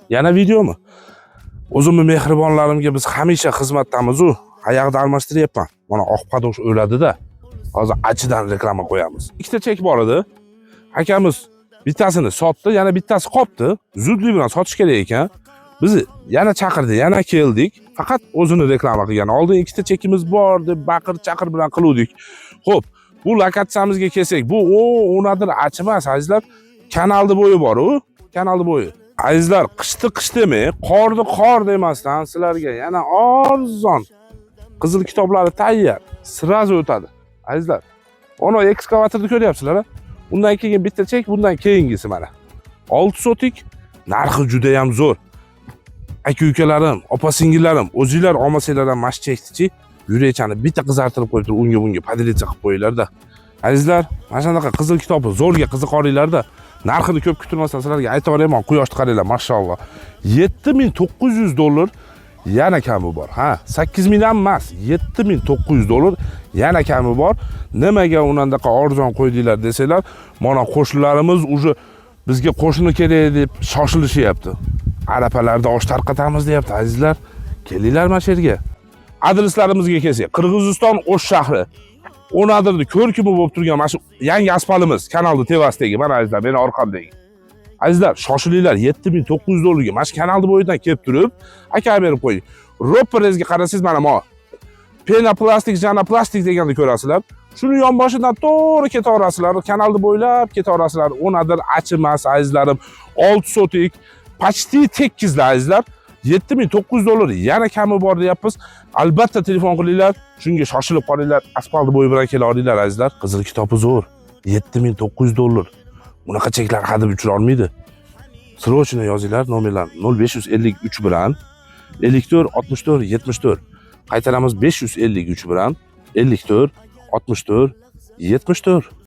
Yana videomi? O'zimni mehribonlarimga biz hamisha xizmatdamiz-u. Oyog'ida almashtiryapman. Mana oq padosh o'ladi-da. Hozir achidan reklama qo'yamiz. Ikkita chek bor edi. Akamiz bittasini sotdi, yana bittasi qolibdi. Zudlik bilan sotish kerak ekan. Biz yana chaqirdi, yana keldik. Faqat o'zini reklama qilgan. Oldin ikkita chekimiz bor deb baqir-chaqir bilan qiluvdik. Xo'p, bu lokatsiyamizga kelsak, bu o'nadir achimas, azizlar. Kanalni bo'yi bor-u, kanalni bo'yi. Azizlar, qishni qish demay, qorni qor demasdan sizlarga yana arzon qizil kitoblari tayyor, sirazi o'tadi. Azizlar, ono ekskavatorni ko'ryapsizlar, ha? Undan keyin bitta chek, bundan keyingisi mana. 6 sotik, narxi juda ham zo'r. Aka-ukalarim, opa-singillarim, o'zingizlar olmasanglar ham mash chekdi-chi, yurakchani bitta qizartirib qo'yib turib, unga bunga podelitsiya qilib qo'yinglar-da. Azizlar, mana shunaqa qizil kitobni zo'rga qiziqoringlar-da. Narxini ko'p kutilmasdan sizlarga aytib o'raman, quyoshni qaranglar, mashalloh. $7,900 yana kami bor. Ha, 8,000 ham emas, $7,900 yana kami bor. Nimaga unandaqa arzon qo'ydinglar desanglar, mana qo'shnilarimiz уже bizga qo'shni kerak deb shoshilishyapti. Arapalarda osh tarqatamiz deyapti, azizlar. Kelinglar mana shu yerga. Adreslarimizga kelsak, Qirg'iziston O'sh shahri. O'nadirni ko'rkimi bo'lib turgan mana shu yangi asfaltimiz kanalning tevasidagi, mana azizlar, meni orqamdagi. Azizlar, shoshilinglar, $7,900 ga mana shu kanalning bo'yidan kelib turib, aka berib qo'ying. Roperezga qarasangiz mana bu penoplastik, janoplastik deganni ko'rasizlar. Shuni yonboshidan to'g'ri ketaverasizlar, kanalni bo'ylab ketaverasizlar. O'nadir achimas, azizlarim. 6 sotik, почти tekizlar, azizlar. $7,900 yana kami bor deyapmiz. Albatta telefon qilinglar, shunga shoshilib qolinglar. Asfalt bo'yi bilan kela olinglar, azizlar. Qizil kitobi zo'r. $7,900. Bunaqa cheklar hadeb uchira olmaydi. Srochni yozinglar, nomerlarni 0553 bilan 54 64 74. Qaytaramiz 553 bilan 54 64 74.